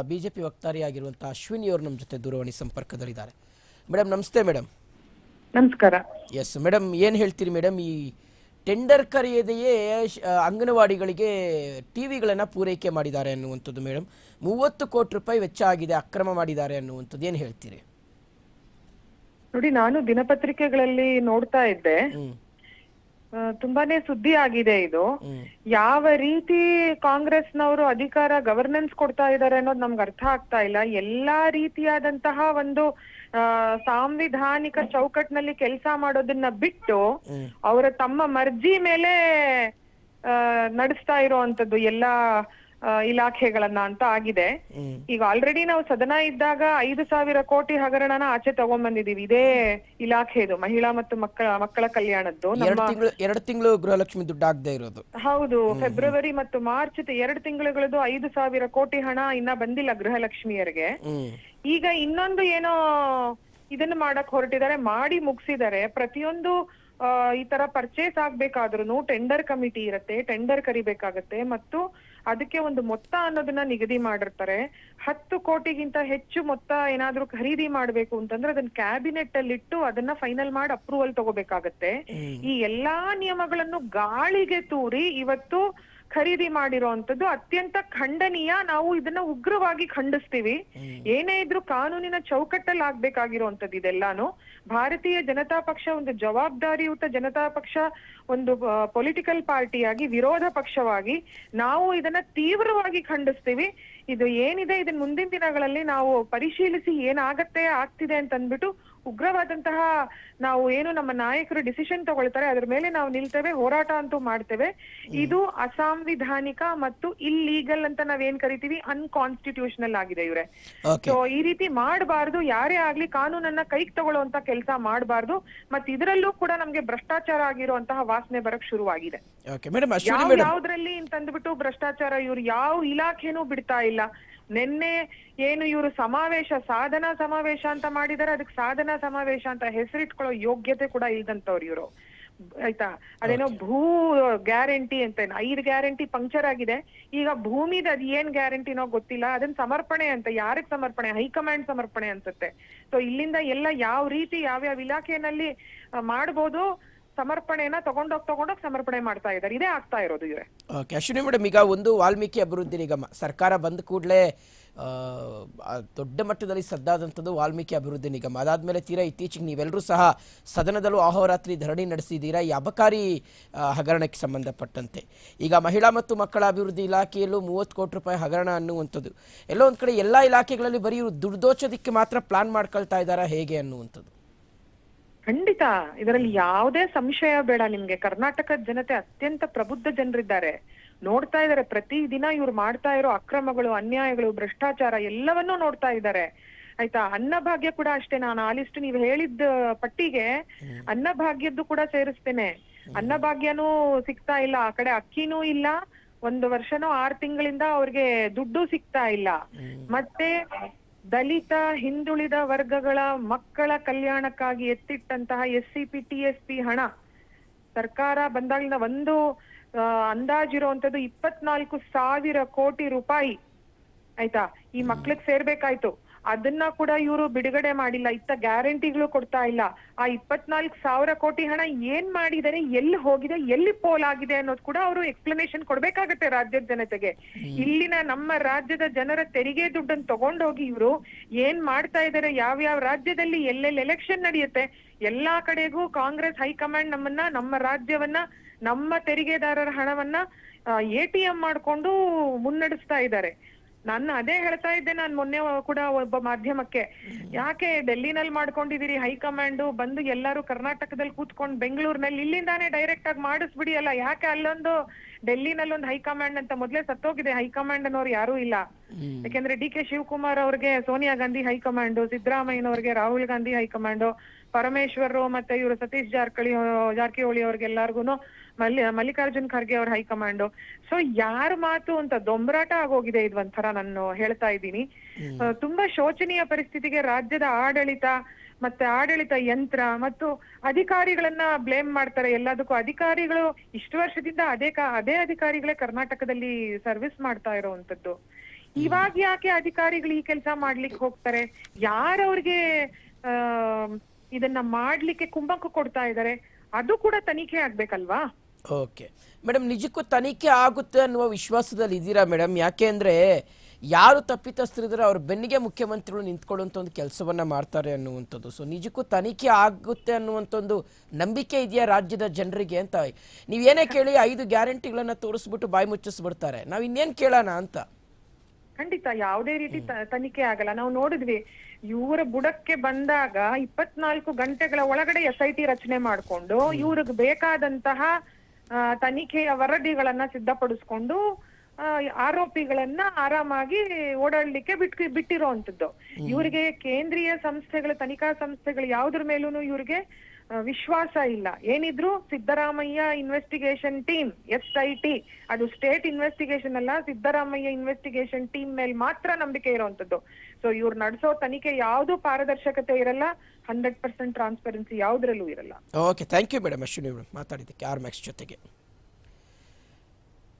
BJP ವಕ್ತಾರಿಯಾಗಿರುವಂತಹ Ashwini ಅವರು ನಮ್ಮ ಜೊತೆ ದೂರವಾಣಿ ಸಂಪರ್ಕದಲ್ಲಿದ್ದಾರೆ. ಮೇಡಮ್ ನಮಸ್ತೆ. ಮೇಡಮ್ ನಮಸ್ಕಾರ. ಎಸ್ ಮೇಡಮ್, ಏನು ಹೇಳ್ತೀರಿ ಮೇಡಮ್? ಈ ಟೆಂಡರ್ ಕರೆಯದೆಯೇ ಅಂಗನವಾಡಿಗಳಿಗೆ ಟಿವಿಗಳನ್ನು ಪೂರೈಕೆ ಮಾಡಿದ್ದಾರೆ ಅನ್ನುವಂಥದ್ದು ಮೇಡಮ್. 30 ಕೋಟಿ ರೂಪಾಯಿ ವೆಚ್ಚ ಆಗಿದೆ, ಅಕ್ರಮ ಮಾಡಿದ್ದಾರೆ ಅನ್ನುವಂಥದ್ದು ಏನು ಹೇಳ್ತೀರಿ? ನೋಡಿ, ನಾನು ದಿನಪತ್ರಿಕೆಗಳಲ್ಲಿ ನೋಡ್ತಾ ಇದ್ದೆ, ತುಂಬಾನೇ ಸುದ್ದಿ ಆಗಿದೆ ಇದು. ಯಾವ ರೀತಿ ಕಾಂಗ್ರೆಸ್ನವರು ಅಧಿಕಾರ ಗವರ್ನೆನ್ಸ್ ಕೊಡ್ತಾ ಇದ್ದಾರೆ ಅನ್ನೋದು ನಮ್ಗೆ ಅರ್ಥ ಆಗ್ತಾ ಇಲ್ಲ. ಎಲ್ಲಾ ರೀತಿಯಾದಂತಹ ಒಂದು ಸಾಂವಿಧಾನಿಕ ಚೌಕಟ್ಟಿನಲ್ಲಿ ಕೆಲಸ ಮಾಡೋದನ್ನ ಬಿಟ್ಟು ಅವರ ತಮ್ಮ ಮರ್ಜಿ ಮೇಲೆ ನಡೆಸ್ತಾ ಇರುವಂತದ್ದು ಎಲ್ಲಾ ಇಲಾಖೆಗಳನ್ನ ಅಂತ ಆಗಿದೆ. ಈಗ ಆಲ್ರೆಡಿ ನಾವು ಸದನ ಇದ್ದಾಗ 5,000 ಕೋಟಿ ಹಗರಣನ ಆಚೆ ತಗೊಂಡ್ಬಂದಿದೀವಿ. ಇದೇ ಇಲಾಖೆದು ಮಹಿಳಾ ಮತ್ತು ಮಕ್ಕಳ ಕಲ್ಯಾಣದ್ದು. 2 ತಿಂಗಳು ಗೃಹಲಕ್ಷ್ಮಿ ದುಡ್ಡು ಆಗದೆ ಇರೋದು. ಹೌದು, ಫೆಬ್ರವರಿ ಮತ್ತು ಮಾರ್ಚ್ 2 ತಿಂಗಳುಗಳದ್ದು 5,000 ಕೋಟಿ ಹಣ ಇನ್ನ ಬಂದಿಲ್ಲ ಗೃಹಲಕ್ಷ್ಮಿಯರಿಗೆ. ಈಗ ಇನ್ನೊಂದು ಏನೋ ಇದನ್ನ ಮಾಡಕ್ ಹೊರಟಿದ್ದಾರೆ, ಮಾಡಿ ಮುಗಿಸಿದ್ದಾರೆ. ಪ್ರತಿಯೊಂದು ಈ ತರ ಪರ್ಚೇಸ್ ಆಗ್ಬೇಕಾದ್ರೂ ಟೆಂಡರ್ ಕಮಿಟಿ ಇರತ್ತೆ, ಟೆಂಡರ್ ಕರಿಬೇಕಾಗತ್ತೆ ಮತ್ತು ಅದಕ್ಕೆ ಒಂದು ಮೊತ್ತ ಅನ್ನೋದನ್ನ ನಿಗದಿ ಮಾಡಿರ್ತಾರೆ. 10 ಕೋಟಿಗಿಂತ ಹೆಚ್ಚು ಮೊತ್ತ ಏನಾದ್ರೂ ಖರೀದಿ ಮಾಡ್ಬೇಕು ಅಂತಂದ್ರೆ ಅದನ್ನ ಕ್ಯಾಬಿನೆಟ್ ಅಲ್ಲಿ ಇಟ್ಟು ಅದನ್ನ ಫೈನಲ್ ಮಾಡಿ ಅಪ್ರೂವಲ್ ತಗೋಬೇಕಾಗತ್ತೆ. ಈ ಎಲ್ಲಾ ನಿಯಮಗಳನ್ನು ಗಾಳಿಗೆ ತೂರಿ ಇವತ್ತು ಖರೀದಿ ಮಾಡಿರೋಂಥದ್ದು ಅತ್ಯಂತ ಖಂಡನೀಯ. ನಾವು ಇದನ್ನ ಉಗ್ರವಾಗಿ ಖಂಡಿಸ್ತೀವಿ. ಏನೇ ಇದ್ರೂ ಕಾನೂನಿನ ಚೌಕಟ್ಟಲ್ಲಿ ಆಗ್ಬೇಕಾಗಿರುವಂತದ್ದು ಇದೆಲ್ಲಾನು. ಭಾರತೀಯ ಜನತಾ ಪಕ್ಷ ಒಂದು ಜವಾಬ್ದಾರಿಯುತ ಜನತಾ ಪಕ್ಷ, ಒಂದು ಪೊಲಿಟಿಕಲ್ ಪಾರ್ಟಿಯಾಗಿ, ವಿರೋಧ ಪಕ್ಷವಾಗಿ ನಾವು ಇದನ್ನ ತೀವ್ರವಾಗಿ ಖಂಡಿಸ್ತೀವಿ. ಇದು ಏನಿದೆ ಇದನ್ನ ಮುಂದಿನ ದಿನಗಳಲ್ಲಿ ನಾವು ಪರಿಶೀಲಿಸಿ ಏನಾಗತ್ತೆ ಆಗ್ತಿದೆ ಅಂತ ಅಂದ್ಬಿಟ್ಟು ಉಗ್ರವಾದಂತಹ ನಾವು ಏನು ನಮ್ಮ ನಾಯಕರು ಡಿಸಿಷನ್ ತಗೊಳ್ತಾರೆ ಅದ್ರ ಮೇಲೆ ನಾವು ನಿಲ್ತೇವೆ, ಹೋರಾಟ ಅಂತೂ ಮಾಡ್ತೇವೆ. ಇದು ಅಸಾಂವಿಧಾನಿಕ ಮತ್ತು ಇಲ್ಲೀಗಲ್ ಅಂತ ನಾವೇನ್ ಕರಿತೀವಿ, ಅನ್ಕಾನ್ಸ್ಟಿಟ್ಯೂಷನಲ್ ಆಗಿದೆ ಇವ್ರೆ. ಸೊ ಈ ರೀತಿ ಮಾಡಬಾರ್ದು, ಯಾರೇ ಆಗ್ಲಿ ಕಾನೂನನ್ನ ಕೈಗೆ ತಗೊಳ್ಳುವಂತ ಕೆಲಸ ಮಾಡಬಾರ್ದು. ಮತ್ ಇದರಲ್ಲೂ ಕೂಡ ನಮ್ಗೆ ಭ್ರಷ್ಟಾಚಾರ ಆಗಿರುವಂತಹ ವಾಸನೆ ಬರಕ್ ಶುರುವಾಗಿದೆ. ಯಾವ್ದ್ರಲ್ಲಿ ಅಂತಂದ್ಬಿಟ್ಟು ಭ್ರಷ್ಟಾಚಾರ ಇವ್ರು ಯಾವ ಇಲಾಖೆನೂ ಬಿಡ್ತಾ ಇಲ್ಲ. ನಿನ್ನೆ ಏನು ಇವರು ಸಾಧನಾ ಸಮಾವೇಶ ಅಂತ ಮಾಡಿದಾರೆ, ಅದಕ್ಕೆ ಸಾಧನಾ ಸಮಾವೇಶ ಅಂತ ಹೆಸರಿಟ್ಕೊಳ್ಳೋ ಯೋಗ್ಯತೆ ಕೂಡ ಇಲ್ದಂತವ್ರು ಇವರು. ಆಯ್ತಾ, ಅದೇನೋ ಭೂ ಗ್ಯಾರಂಟಿ ಅಂತ 5 ಗ್ಯಾರಂಟಿ ಪಂಕ್ಚರ್ ಆಗಿದೆ. ಈಗ ಭೂಮಿದ ಅದ್ ಏನ್ ಗ್ಯಾರಂಟಿನೋ ಗೊತ್ತಿಲ್ಲ, ಅದನ್ನ ಸಮರ್ಪಣೆ ಅಂತ. ಯಾರಿಗ್ ಸಮರ್ಪಣೆ? ಹೈಕಮಾಂಡ್ ಸಮರ್ಪಣೆ ಅನ್ಸುತ್ತೆ. ಸೊ ಇಲ್ಲಿಂದ ಎಲ್ಲ ಯಾವ ರೀತಿ ಯಾವ್ಯಾವ ಇಲಾಖೆನಲ್ಲಿ ಮಾಡ್ಬೋದು ಸಮರ್ಪಣೆನ ತಗೊಂಡೋಗ್ ಸಮರ್ಪಣೆ ಮಾಡ್ತಾ ಇದ್ದಾರೆ. ಇದೇ ಆಗ್ತಾ ಇರೋದು ಇವ್ರೆ. ಅಶ್ವಿನಿ ಮೇಡಮ್, ಈಗ ಒಂದು ವಾಲ್ಮೀಕಿ ಅಭಿವೃದ್ಧಿ ನಿಗಮ ಸರ್ಕಾರ ಬಂದ ಕೂಡಲೇ ದೊಡ್ಡ ಮಟ್ಟದಲ್ಲಿ ಸದ್ದಾದಂಥದ್ದು ವಾಲ್ಮೀಕಿ ಅಭಿವೃದ್ಧಿ ನಿಗಮ. ಅದಾದ್ಮೇಲೆ ತೀರಾ ಇತ್ತೀಚೆಗೆ ನೀವೆಲ್ಲರೂ ಸಹ ಸದನದಲ್ಲೂ ಅಹೋರಾತ್ರಿ ಧರಣಿ ನಡೆಸಿದ್ದೀರಾ ಈ ಅಬಕಾರಿ ಹಗರಣಕ್ಕೆ ಸಂಬಂಧಪಟ್ಟಂತೆ. ಈಗ ಮಹಿಳಾ ಮತ್ತು ಮಕ್ಕಳ ಅಭಿವೃದ್ಧಿ ಇಲಾಖೆಯಲ್ಲೂ 30 ಕೋಟಿ ರೂಪಾಯಿ ಹಗರಣ ಅನ್ನುವಂಥದ್ದು. ಎಲ್ಲೋ ಒಂದ್ ಕಡೆ ಎಲ್ಲಾ ಇಲಾಖೆಗಳಲ್ಲಿ ಬರೀ ಇವರು ದುಡ್ದೋಚೋದಿಕ್ಕೆ ಮಾತ್ರ ಪ್ಲಾನ್ ಮಾಡ್ಕೊಳ್ತಾ ಇದ್ದಾರಾ ಹೇಗೆ ಅನ್ನುವಂಥದ್ದು? ಖಂಡಿತ ಇದರಲ್ಲಿ ಯಾವುದೇ ಸಂಶಯ ಬೇಡ ನಿಮ್ಗೆ. ಕರ್ನಾಟಕದ ಜನತೆ ಅತ್ಯಂತ ಪ್ರಬುದ್ಧ ಜನರಿದ್ದಾರೆ, ನೋಡ್ತಾ ಇದ್ದಾರೆ. ಪ್ರತಿ ದಿನ ಇವ್ರು ಮಾಡ್ತಾ ಇರೋ ಅಕ್ರಮಗಳು, ಅನ್ಯಾಯಗಳು, ಭ್ರಷ್ಟಾಚಾರ ಎಲ್ಲವನ್ನೂ ನೋಡ್ತಾ ಇದ್ದಾರೆ. ಆಯ್ತಾ, ಅನ್ನಭಾಗ್ಯ ಕೂಡ ಅಷ್ಟೇ. ನಾನು ಆ ಲಿಸ್ಟ್ ನೀವು ಹೇಳಿದ ಪಟ್ಟಿಗೆ ಅನ್ನಭಾಗ್ಯದ್ದು ಕೂಡ ಸೇರಿಸ್ತೇನೆ. ಅನ್ನಭಾಗ್ಯನೂ ಸಿಗ್ತಾ ಇಲ್ಲ, ಆ ಕಡೆ ಅಕ್ಕಿನೂ ಇಲ್ಲ, 1 ವರ್ಷನೋ 6 ತಿಂಗಳಿಂದ ಅವ್ರಿಗೆ ದುಡ್ಡು ಸಿಗ್ತಾ ಇಲ್ಲ. ಮತ್ತೆ ದಲಿತ ಹಿಂದುಳಿದ ವರ್ಗಗಳ ಮಕ್ಕಳ ಕಲ್ಯಾಣಕ್ಕಾಗಿ ಎತ್ತಿಟ್ಟಂತಹ SCP TSP ಹಣ ಸರ್ಕಾರ ಬಂದಾಗಿನ ಒಂದು ಅಂದಾಜಿರುವಂತದ್ದು 24,000 ಕೋಟಿ ರೂಪಾಯಿ. ಆಯ್ತಾ, ಈ ಮಕ್ಳಿಗೆ ಸೇರ್ಬೇಕಾಯ್ತು. ಅದನ್ನ ಕೂಡ ಇವರು ಬಿಡುಗಡೆ ಮಾಡಿಲ್ಲ. ಇತ್ತ ಗ್ಯಾರಂಟಿಗಳು ಕೊಡ್ತಾ ಇಲ್ಲ. ಆ 24,000 ಕೋಟಿ ಹಣ ಏನ್ ಮಾಡಿದರೆ, ಎಲ್ಲಿ ಹೋಗಿದೆ, ಎಲ್ಲಿ ಪೋಲಾಗಿದೆ ಅನ್ನೋದು ಕೂಡ ಅವರು ಎಕ್ಸ್ಪ್ಲನೇಷನ್ ಕೊಡ್ಬೇಕಾಗತ್ತೆ ರಾಜ್ಯದ ಜನತೆಗೆ. ಇಲ್ಲಿನ ನಮ್ಮ ರಾಜ್ಯದ ಜನರ ತೆರಿಗೆ ದುಡ್ಡನ್ನು ತಗೊಂಡೋಗಿ ಇವರು ಏನ್ ಮಾಡ್ತಾ ಇದಾರೆ, ಯಾವ್ಯಾವ ರಾಜ್ಯದಲ್ಲಿ ಎಲ್ಲೆಲ್ಲಿ ಎಲೆಕ್ಷನ್ ನಡೆಯುತ್ತೆ ಎಲ್ಲಾ ಕಡೆಗೂ ಕಾಂಗ್ರೆಸ್ ಹೈಕಮಾಂಡ್ ನಮ್ಮ ರಾಜ್ಯವನ್ನ, ನಮ್ಮ ತೆರಿಗೆದಾರರ ಹಣವನ್ನ ATM ಮಾಡ್ಕೊಂಡು ಮುನ್ನಡೆಸ್ತಾ ಇದ್ದಾರೆ. ನಾನು ಅದೇ ಹೇಳ್ತಾ ಇದ್ದೆ, ನಾನು ಮೊನ್ನೆ ಕೂಡ ಒಬ್ಬ ಮಾಧ್ಯಮಕ್ಕೆ, ಯಾಕೆ ಡೆಲ್ಲಿನಲ್ಲಿ ಮಾಡ್ಕೊಂಡಿದೀರಿ ಹೈಕಮಾಂಡ್, ಬಂದು ಎಲ್ಲರೂ ಕರ್ನಾಟಕದಲ್ಲಿ ಕೂತ್ಕೊಂಡು ಬೆಂಗಳೂರಿನಲ್ಲಿ ಇಲ್ಲಿಂದಾನೇ ಡೈರೆಕ್ಟ್ ಆಗಿ ಮಾಡಿಸ್ಬಿಡಿ ಅಲ್ಲ, ಯಾಕೆ ಅಲ್ಲೊಂದು ಡೆಲ್ಲಿನಲ್ಲಿ ಒಂದು ಹೈಕಮಾಂಡ್ ಅಂತ? ಮೊದ್ಲೇ ಸತ್ತೋಗಿದೆ ಹೈಕಮಾಂಡ್ ಅನ್ನೋರು ಯಾರು ಇಲ್ಲ. ಯಾಕೆಂದ್ರೆ DK ಶಿವಕುಮಾರ್ ಅವ್ರಿಗೆ ಸೋನಿಯಾ ಗಾಂಧಿ ಹೈಕಮಾಂಡ್, ಸಿದ್ದರಾಮಯ್ಯನವ್ರಿಗೆ ರಾಹುಲ್ ಗಾಂಧಿ ಹೈಕಮಾಂಡ್, ಪರಮೇಶ್ವರ್ ಮತ್ತೆ ಇವರು ಸತೀಶ್ ಜಾರಕಿಹೊಳಿ ಅವ್ರಿಗೆಲ್ಲಾರ್ಗುನು ಮಲ್ಲಿಕಾರ್ಜುನ್ ಖರ್ಗೆ ಅವ್ರ ಹೈಕಮಾಂಡ್. ಸೊ ಯಾರ ಮಾತು ಅಂತ ದೊಂಬರಾಟ ಆಗೋಗಿದೆ ಇದು ಒಂಥರ. ನಾನು ಹೇಳ್ತಾ ಇದ್ದೀನಿ, ತುಂಬಾ ಶೋಚನೀಯ ಪರಿಸ್ಥಿತಿಗೆ ರಾಜ್ಯದ ಆಡಳಿತ ಮತ್ತೆ ಆಡಳಿತ ಯಂತ್ರ ಮತ್ತು ಅಧಿಕಾರಿಗಳನ್ನ ಬ್ಲೇಮ್ ಮಾಡ್ತಾರೆ ಎಲ್ಲದಕ್ಕೂ. ಅಧಿಕಾರಿಗಳು ಇಷ್ಟು ವರ್ಷದಿಂದ ಅದೇ ಅಧಿಕಾರಿಗಳೇ ಕರ್ನಾಟಕದಲ್ಲಿ ಸರ್ವಿಸ್ ಮಾಡ್ತಾ ಇರೋವಂಥದ್ದು. ಇವಾಗ ಯಾಕೆ ಅಧಿಕಾರಿಗಳು ಈ ಕೆಲಸ ಮಾಡ್ಲಿಕ್ಕೆ ಹೋಗ್ತಾರೆ? ಯಾರವ್ರಿಗೆ ಆ ಇದನ್ನ ಮಾಡ್ಲಿಕ್ಕೆ ಕುಮ್ಮಕ್ಕು ಕೊಡ್ತಾ ಇದ್ದಾರೆ? ಅದು ಕೂಡ ತನಿಖೆ ಆಗ್ಬೇಕಲ್ವಾ? ಓಕೆ ಮೇಡಮ್, ನಿಜಕ್ಕೂ ತನಿಖೆ ಆಗುತ್ತೆ ಅನ್ನುವ ವಿಶ್ವಾಸದಲ್ಲಿ ಇದ್ದೀರಾ ಮೇಡಮ್? ಯಾಕೆ ಅಂದರೆ ಯಾರು ತಪ್ಪಿತಸ್ಥರಿದ್ರೆ ಅವ್ರ ಬೆನ್ನಿಗೆ ಮುಖ್ಯಮಂತ್ರಿಗಳು ನಿಂತ್ಕೊಳ್ಳುವಂಥ ಒಂದು ಕೆಲಸವನ್ನು ಮಾಡ್ತಾರೆ ಅನ್ನುವಂಥದ್ದು. ಸೊ ನಿಜಕ್ಕೂ ತನಿಖೆ ಆಗುತ್ತೆ ಅನ್ನುವಂಥ ಒಂದು ನಂಬಿಕೆ ಇದೆಯಾ ರಾಜ್ಯದ ಜನರಿಗೆ ಅಂತ? ನೀವೇನೇ ಕೇಳಿ 5 ಗ್ಯಾರಂಟಿಗಳನ್ನು ತೋರಿಸ್ಬಿಟ್ಟು ಬಾಯಿ ಮುಚ್ಚಿಸ್ಬಿಡ್ತಾರೆ. ನಾವು ಇನ್ನೇನು ಕೇಳೋಣ ಅಂತ. ಖಂಡಿತ ಯಾವುದೇ ರೀತಿ ತನಿಖೆ ಆಗಲ್ಲ. ನಾವು ನೋಡಿದ್ವಿ, ಇವರ ಬುಡಕ್ಕೆ ಬಂದಾಗ 24 ಗಂಟೆಗಳ ಒಳಗಡೆ SIT ರಚನೆ ಮಾಡ್ಕೊಂಡು ಇವ್ರಿಗೆ ಬೇಕಾದಂತಹ ತನಿಖೆಯ ವರದಿಗಳನ್ನ ಸಿದ್ಧಪಡಿಸ್ಕೊಂಡು ಆರೋಪಿಗಳನ್ನ ಆರಾಮಾಗಿ ಓಡಾಡ್ಲಿಕ್ಕೆ ಬಿಟ್ಟಿರೋಂಥದ್ದು. ಇವರಿಗೆ ಕೇಂದ್ರೀಯ ಸಂಸ್ಥೆಗಳು, ತನಿಖಾ ಸಂಸ್ಥೆಗಳು ಯಾವುದ್ರ ಮೇಲೂ ಇವ್ರಿಗೆ ವಿಶ್ವಾಸ ಇಲ್ಲ. ಏನಿದ್ರು ಸಿದ್ದರಾಮಯ್ಯ ಇನ್ವೆಸ್ಟಿಗೇಷನ್ ಟೀಮ್, SIT, ಅದು ಸ್ಟೇಟ್ ಇನ್ವೆಸ್ಟಿಗೇಷನ್ ಅಲ್ಲ, ಸಿದ್ದರಾಮಯ್ಯ ಇನ್ವೆಸ್ಟಿಗೇಷನ್ ಟೀಮ್ ಮೇಲೆ ಮಾತ್ರ ನಂಬಿಕೆ ಇರುವಂತದ್ದು. ಸೊ ಇವ್ರು ನಡೆಸೋ ತನಿಖೆ ಯಾವ್ದು ಪಾರದರ್ಶಕತೆ ಇರಲ್ಲ, 100% ಟ್ರಾನ್ಸ್ಪರೆನ್ಸಿ ಯಾವ್ದ್ರಲ್ಲೂ ಇರಲ್ಲ. Okay, thank you madam Ashwini ಮಾತಾಡಿದ್ದಕ್ಕೆ RMax ಜೊತೆಗೆ.